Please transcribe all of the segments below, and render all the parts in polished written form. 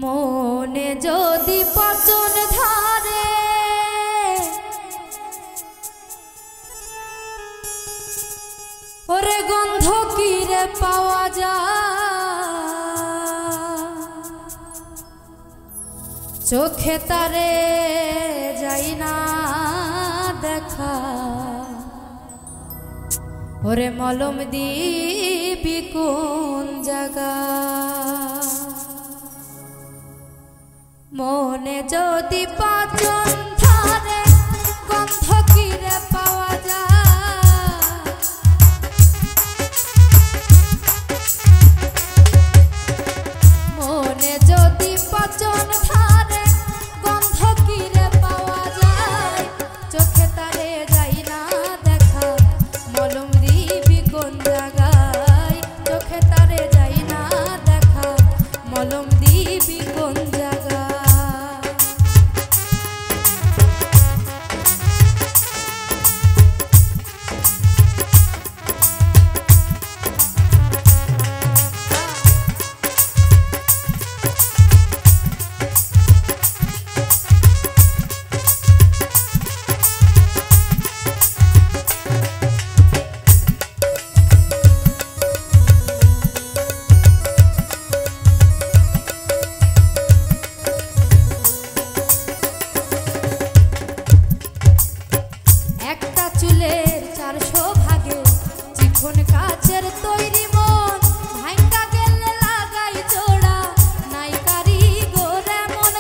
মনে যদি পচন ধরে ওরে গন্ধ কিরে পাওয়া যায় চোখে তারে যাই না দেখা ওরে মলম দিবি কোন জায়গা মনে যদি পচন ধরে গন্ধ কিরে পাওয়া যায় মনে যদি পচন ধরে গন্ধ কিরে পাওয়া যায় চোখে তারে যাই না দেখা মলম দিবি কোন জায়গায় চোখে তারে যাই না দেখা মলম দিবি কোন জায়গায় চুলের 400 ভাগে চিকন কাচের তৈরি মন ভাঙ্গা গেলে লাগাই জোড়া নাই কারিগর এমন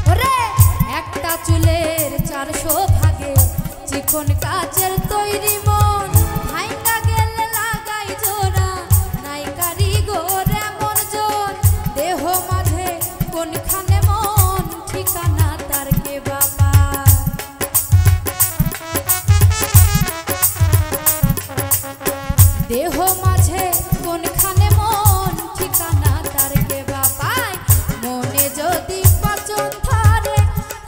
ওরে একটা চুলের 400 ভাগে চিকন কাচের তৈরি মন ভাঙ্গা গেলে লাগাই জোড়া কারিগর এমন জন দেহ মাঝে কোনখানে মন ঠিকানা তার কে বাবা দেহ মাঝে কোনখানে মন ঠিকানা তার কে বাবা মনে যদি পচন ধরে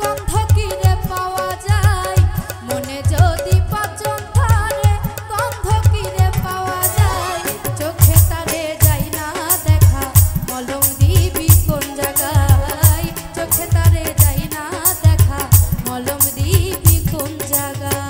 গন্ধ কিরে পাওয়া যায় মনে যদি পচন ধরে গন্ধ কিরে পাওয়া যায় চোখে তারে যাই না দেখা মলম দিবি কোন জায়গায় চোখে তারে যাই না দেখা মলম দিবি কোন জায়গায়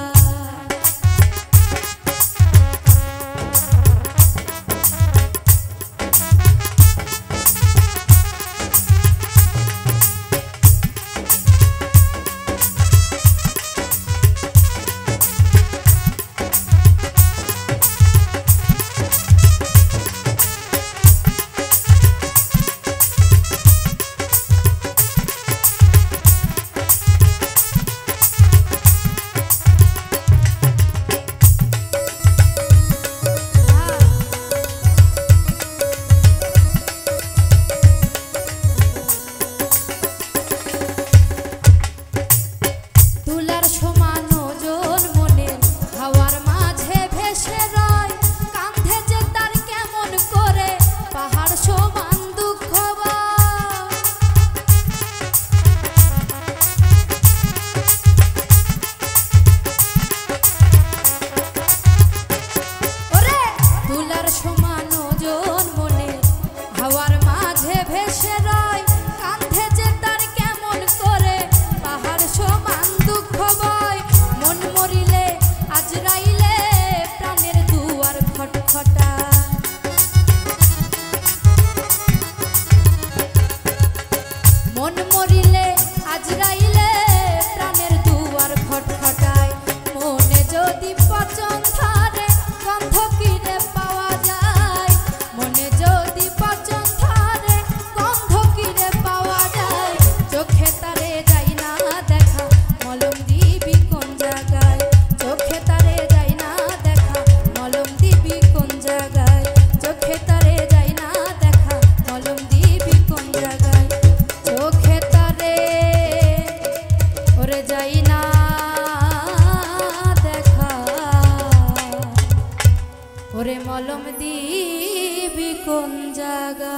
ওরে মলম দিবি কোন জায়গা।